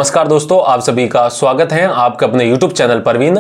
नमस्कार दोस्तों, आप सभी का स्वागत है आपके अपने YouTube चैनल परवीन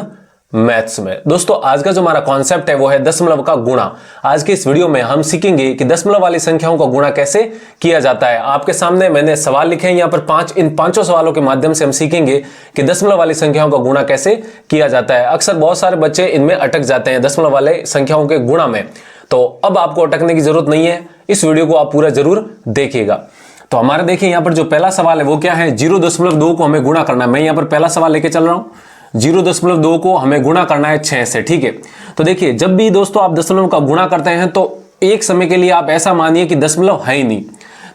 मैथ्स में। दोस्तों आज का जो हमारा कॉन्सेप्ट है वो है दशमलव का गुणा। आज के इस वीडियो में हम सीखेंगे कि दशमलव वाली संख्याओं का गुणा कैसे किया जाता है। आपके सामने मैंने सवाल लिखे हैं यहाँ पर 5। इन पांचों सवालों के माध्यम से हम सीखेंगे कि दशमलव वाली संख्याओं का गुणा कैसे किया जाता है। अक्सर बहुत सारे बच्चे इनमें अटक जाते हैं दशमलव वाले संख्याओं के गुणा में, तो अब आपको अटकने की जरूरत नहीं है। इस वीडियो को आप पूरा जरूर देखिएगा। तो हमारे देखिए यहाँ पर जो पहला सवाल है वो क्या है, 0.2 को हमें गुणा करना है। मैं यहाँ पर पहला सवाल लेके चल रहा हूं। 0.2 को हमें गुणा करना है 6 से। ठीक है, तो देखिए जब भी दोस्तों आप दशमलव का गुणा करते हैं तो एक समय के लिए आप ऐसा मानिए कि दशमलव है ही नहीं।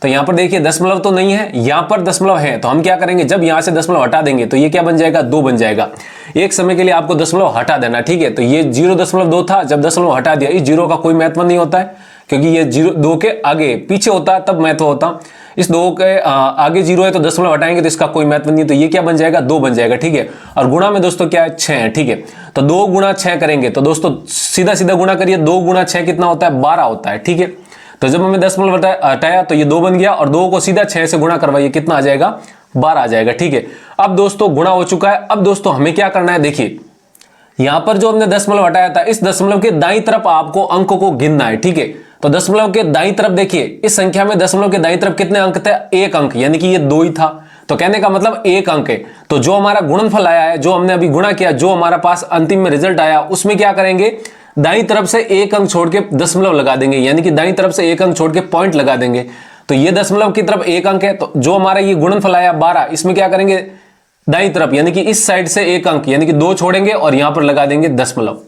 तो यहाँ पर देखिए दशमलव तो नहीं है, यहाँ पर दशमलव है, तो हम क्या करेंगे, जब यहाँ से दशमलव हटा देंगे तो ये क्या बन जाएगा, 2 बन जाएगा। एक समय के लिए आपको दशमलव हटा देना। ठीक है, तो ये 0.2 था, जब दशमलव हटा दिया, इस 0 का कोई महत्व नहीं होता है क्योंकि ये 2 के आगे पीछे होता है तब महत्व होता। इस 2 के आगे 0 है तो दशमलव हटाएंगे तो इसका कोई महत्व नहीं, तो ये क्या बन जाएगा, 2 बन जाएगा। ठीक है, और गुणा में दोस्तों क्या है, 6 है। ठीक है, तो 2 गुणा 6 करेंगे तो दोस्तों सीधा सीधा गुणा करिए, 2 गुणा 6 कितना होता है, 12 होता है। ठीक है, तो जब हमें दशमलव हटाया तो ये 2 बन गया और 2 को सीधा 6 से गुणा करवाइए, कितना आ जाएगा, 12 आ जाएगा। ठीक है, अब दोस्तों गुणा हो चुका है। अब दोस्तों हमें क्या करना है, देखिए यहां पर जो हमने दशमलव हटाया था, इस दशमलव के दाईं तरफ आपको अंक को गिनना है। ठीक है, तो दशमलव के दाईं तरफ देखिए, इस संख्या में दशमलव के दाईं तरफ कितने अंक थे, 1 अंक, यानी कि ये 2 ही था। तो कहने का मतलब 1 अंक है। तो जो हमारा गुणनफल आया है, जो हमने अभी गुणा किया, जो हमारा पास अंतिम में रिजल्ट आया, उसमें क्या करेंगे, दाईं तरफ से 1 अंक छोड़ के दशमलव लगा देंगे, यानी कि दाईं तरफ से 1 अंक छोड़ के पॉइंट लगा देंगे। तो ये दशमलव की तरफ 1 अंक है, तो जो हमारा ये गुणनफल आया 12, इसमें क्या करेंगे, दाईं तरफ यानी कि इस साइड से 1 अंक यानी कि 2 छोड़ेंगे और यहां पर लगा देंगे दशमलव।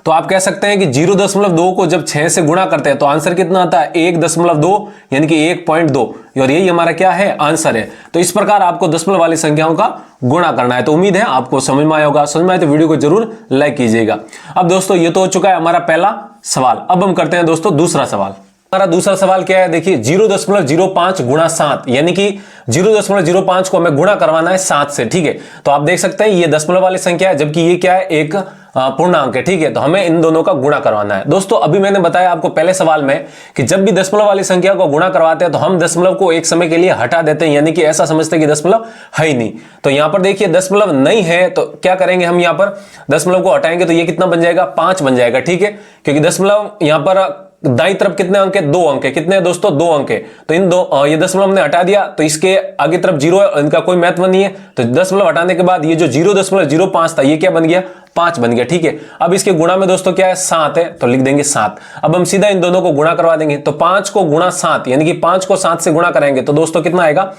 तो आप कह सकते हैं कि 0.2 को जब 6 से गुणा करते हैं तो आंसर कितना आता है, 1.2 यानी कि 1.2, और यही हमारा क्या है, आंसर है। तो इस प्रकार आपको दशमलव वाली संख्याओं का गुणा करना है। तो उम्मीद है आपको समझ में आया होगा। समझ में आए तो वीडियो को जरूर लाइक कीजिएगा। अब दोस्तों ये तो हो चुका है हमारा पहला सवाल। अब हम करते हैं दोस्तों दूसरा सवाल। हमारा दूसरा सवाल क्या है, देखिए 0.05 गुणा 7, यानी कि 0.05 को हमें गुणा करवाना है 7 से। ठीक है, तो आप देख सकते हैं ये दशमलव वाली संख्या है, जबकि ये क्या है, एक पूर्णांक है। ठीक है, तो हमें इन दोनों का गुणा करवाना है। दोस्तों अभी मैंने बताया आपको पहले सवाल में कि जब भी दशमलव वाली संख्या को गुणा करवाते हैं तो हम दशमलव को एक समय के लिए हटा देते हैं, यानी कि ऐसा समझते हैं कि दशमलव है ही नहीं। तो यहां पर देखिए दशमलव नहीं है तो क्या करेंगे, हम यहां पर दशमलव को हटाएंगे तो ये कितना बन जाएगा, 5 बन जाएगा। ठीक है, क्योंकि दशमलव यहां पर दाईं तरफ कितने अंक है, 2 अंक है। कितने दोस्तों, 2 अंक है। तो इन दो ये दशमलव हमने हटा दिया तो इसके आगे तरफ 0 है, इनका कोई महत्व नहीं है। तो दशमलव हटाने के बाद ये जो 0.05 था ये क्या बन गया, 5 बन गया। ठीक है, अब इसके गुणा में दोस्तों क्या है, 7 है, तो लिख देंगे 7। अब हम सीधा इन दोनों को गुणा करवा देंगे, तो 5 को गुणा 7 यानी कि 5 को 7 से गुणा कराएंगे तो दोस्तों कितना आएगा,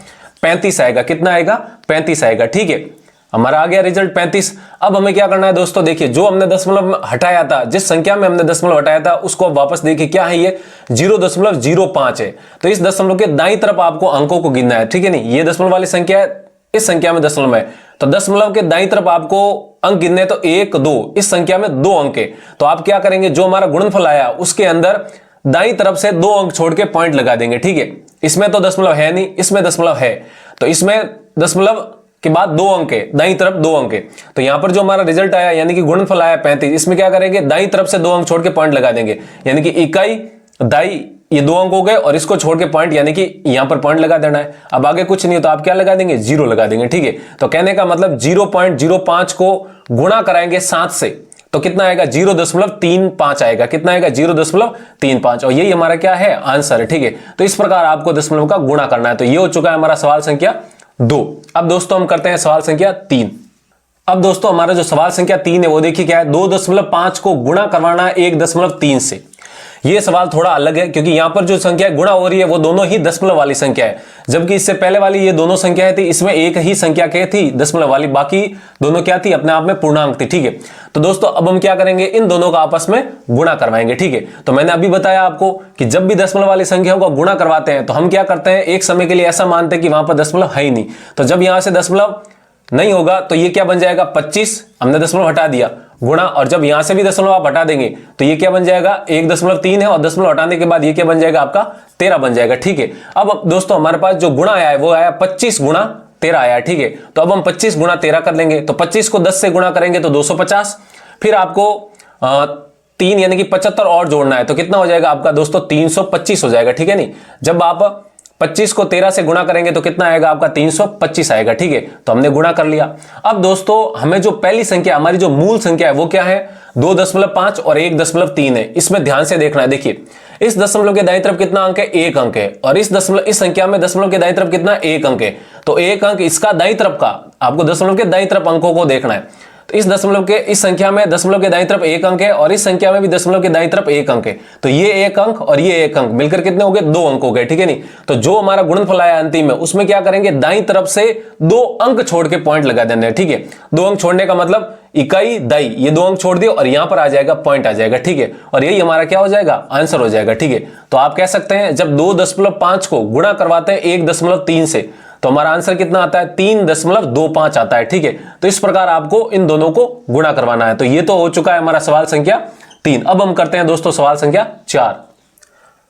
35 आएगा। कितना आएगा, 35 आएगा। ठीक है, हमारा आ गया रिजल्ट 35। अब हमें क्या करना है दोस्तों, देखिए जो हमने दशमलव हटाया था, जिस संख्या में हमने दशमलव हटाया था उसको वापस देखिए क्या है, ये 0.05 है। तो इस दशमलव के दाईं तरफ आपको अंकों को गिनना है। ठीक है, नहीं ये दशमलव वाली संख्या है, इस संख्या में दशमलव है, तो दशमलव के दाईं तरफ आपको अंक गिनने, तो 1 2, इस संख्या में 2 अंक है। तो आप क्या करेंगे, जो हमारा गुणनफल आया उसके अंदर दाईं तरफ से 2 अंक छोड़ के पॉइंट लगा देंगे। ठीक है, इसमें तो दशमलव है नहीं, इसमें दशमलव है, तो इसमें दशमलव के बाद 2 अंक है, दाईं तरफ 2 अंक है। तो यहां पर जो हमारा रिजल्ट आया यानी कि गुणनफल आया 35, इसमें क्या करेंगे, दाईं तरफ से 2 अंक छोड़ के पॉइंट लगा देंगे, यानी कि इकाई दाई ये 2 अंक हो गए और इसको छोड़ के पॉइंट यानी कि यहां पर पॉइंट लगा देना है। अब आगे कुछ नहीं, तो आप क्या लगा देंगे, 0 लगा देंगे। ठीक है, तो कहने का मतलब 0.05 को गुणा कराएंगे 7 से तो कितना आएगा, 0.35 आएगा। कितना आएगा, 0.35, और यही हमारा क्या है, आंसर है। ठीक है, तो इस प्रकार आपको दशमलव का गुणा करना है। तो ये हो चुका है हमारा सवाल संख्या 2। अब दोस्तों हम करते हैं सवाल संख्या 3। अब दोस्तों हमारा जो सवाल संख्या 3 है वो देखिए क्या है, 2.5 को गुणा करवाना है 1.3 से। ये सवाल थोड़ा अलग है क्योंकि यहां पर जो संख्या गुणा हो रही है वो दोनों ही दशमलव वाली संख्या है, जबकि इससे पहले वाली ये दोनों संख्याएं थी, इसमें एक ही संख्या क्या थी, दशमलव वाली, बाकी दोनों क्या थी, अपने आप में पूर्णांक थी। ठीक है, तो दोस्तों अब हम क्या करेंगे, इन दोनों का आपस में गुणा करवाएंगे। ठीक है, तो मैंने अभी बताया आपको कि जब भी दशमलव वाली संख्याओं का गुणा करवाते हैं तो हम क्या करते हैं, एक समय के लिए ऐसा मानते हैं कि वहां पर दशमलव है ही नहीं। तो जब यहां से दशमलव नहीं होगा तो ये क्या बन जाएगा, 25, हमने दशमलव हटा दिया, गुणा, और जब यहां से भी दशमलव आप हटा देंगे तो ये क्या बन जाएगा, 1.3 है, और दशमलव हटाने के बाद ये क्या बन जाएगा, आपका 13 बन जाएगा। ठीक है, अब दोस्तों हमारे पास जो गुणा आया है वो आया 25 गुणा 13 आया। ठीक है, तो अब हम 25 गुणा 13 कर लेंगे, तो 25 को 10 से गुणा करेंगे तो 250, फिर आपको 3 यानी कि 75 और जोड़ना है, तो कितना हो जाएगा आपका दोस्तों, 325 हो जाएगा। ठीक है, नहीं जब आप 25 को 13 से गुणा करेंगे तो कितना आएगा आपका 325 आएगा। ठीक है, तो हमने गुणा कर लिया। अब दोस्तों हमें जो पहली संख्या, हमारी जो मूल संख्या है वो क्या है, 2.5 और 1.3 है। इसमें ध्यान से देखना है। देखिए इस दशमलव के दाईं तरफ कितना अंक है, 1 अंक है, और इस संख्या में दशमलव के दाईं तरफ कितना, 1 अंक है। तो 1 अंक इसका दाईं तरफ का, आपको दशमलव के दाईं तरफ अंकों को देखना है। तो इस संख्या में दशमलव के दाईं तरफ 1 अंक है, और इस संख्या में भी दशमलव के दाईं तरफ 1 अंक है। तो ये 1 अंक और ये 1 अंक मिलकर कितने हो गए, 2 अंक हो गए। ठीक है नहीं, तो जो हमारा गुणनफल आया अंतिम में, उसमें क्या करेंगे, दाईं तरफ से 2 अंक छोड़ के पॉइंट लगा देने हैं। ठीक है, 2 अंक छोड़ने का मतलब इकाई दाई, ये 2 अंक छोड़ दिए और यहां पर आ जाएगा पॉइंट आ जाएगा। ठीक है, और यही हमारा क्या हो जाएगा, आंसर हो जाएगा। ठीक है, तो आप कह सकते हैं जब 2.5 को गुणा करवाते हैं 1.3 से, तो हमारा आंसर कितना आता है, 3.25 आता है। ठीक है, तो इस प्रकार आपको इन दोनों को गुणा करवाना है। तो ये तो हो चुका है हमारा सवाल संख्या 3। अब हम करते हैं दोस्तों सवाल संख्या 4।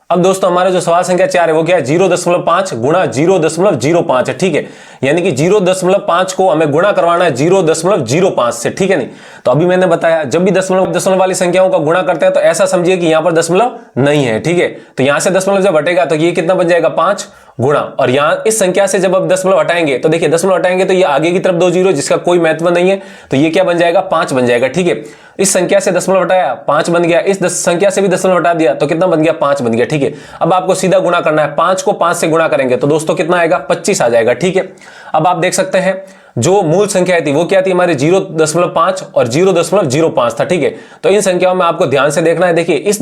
अब दोस्तों हमारा जो सवाल संख्या 4 है वो क्या है, 0.5 गुणा 0.05 है। ठीक है, यानी कि 0.5 को हमें गुणा करवाना है 0.05 से। ठीक है नहीं, तो अभी मैंने बताया जब भी दशमलव वाली संख्याओं का गुणा करते हैं तो ऐसा समझिए कि यहां पर दशमलव नहीं है। ठीक है, तो यहां से दशमलव जब हटेगा तो ये कितना बन जाएगा, 5 गुणा, और यहां इस संख्या से जब अब दशमलव हटाएंगे तो देखिए दशमलव हटाएंगे तो ये आगे की तरफ 2 जीरो जिसका कोई महत्व नहीं है, तो ये क्या बन जाएगा, 5 बन जाएगा। ठीक है, इस संख्या से दशमलव हटाया 5 बन गया, इस संख्या से भी दशमलव हटा दिया तो कितना बन गया, 5 बन गया। ठीक है, अब आपको सीधा गुणा करना है, 5 को 5 से गुणा करेंगे तो दोस्तों कितना आएगा, 25 आ जाएगा। ठीक है, अब आप देख सकते हैं जो मूल संख्या थी वो क्या थी हमारी, 0.5 और 0.05 था। ठीक है, तो इन संख्याओं में आपको ध्यान से देखना है। देखिए इस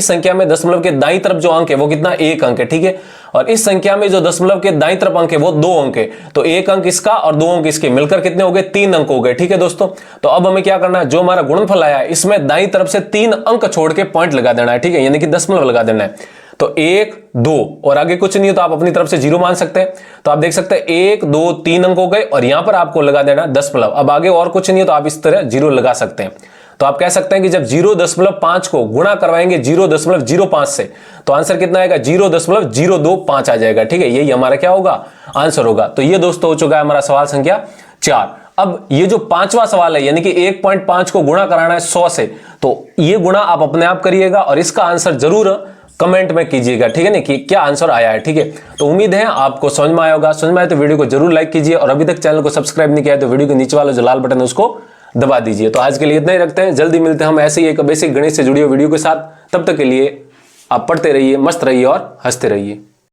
संख्या में दशमलव के दाईं तरफ जो अंक है वो कितना, 1 अंक है। ठीक है, और इस संख्या में जो दशमलव के दाईं तरफ अंक है वो 2 अंक है। तो 1 अंक इसका और 2 अंक इसके मिलकर कितने हो गए, 3 अंक हो गए। ठीक है दोस्तों, तो अब हमें क्या करना है, जो हमारा गुणनफल आया है इसमें दाईं तरफ से 3 अंक छोड़ के पॉइंट लगा देना है। ठीक है, यानी कि दशमलव लगा देना है। तो 1 2 और आगे कुछ नहीं है तो आप अपनी तरफ से 0 मान सकते हैं। तो आप देख सकते हैं 1 2 3 अंक हो गए और यहां पर आपको लगा देना दशमलव। अब आगे और कुछ नहीं है तो आप इस तरह 0 लगा सकते हैं। तो आप कह सकते हैं कि जब 0.5 को गुणा करवाएंगे 0.05 से तो आंसर कितना आएगा, 0.025 आ जाएगा। ठीक है, यही हमारा क्या होगा, आंसर होगा। तो ये दोस्तों हो चुका है हमारा सवाल संख्या 4। अब ये जो 5वां सवाल है यानी कि 1.5 को गुणा कराना है 100 से, तो ये गुणा आप अपने आप करिएगा और इसका आंसर जरूर कमेंट में कीजिएगा। ठीक है ना, कि क्या आंसर आया है। ठीक है, तो उम्मीद है आपको समझ में आया होगा। समझ में आए तो वीडियो को जरूर लाइक कीजिए, और अभी तक चैनल को सब्सक्राइब नहीं किया है तो वीडियो के नीचे वाला जो लाल बटन है उसको दबा दीजिए। तो आज के लिए इतना ही रखते हैं, जल्दी मिलते हैं हम ऐसे ही एक बेसिक गणित से जुड़ी हुई वीडियो के साथ। तब तक के लिए आप पढ़ते रहिए, मस्त रहिए और हंसते रहिए।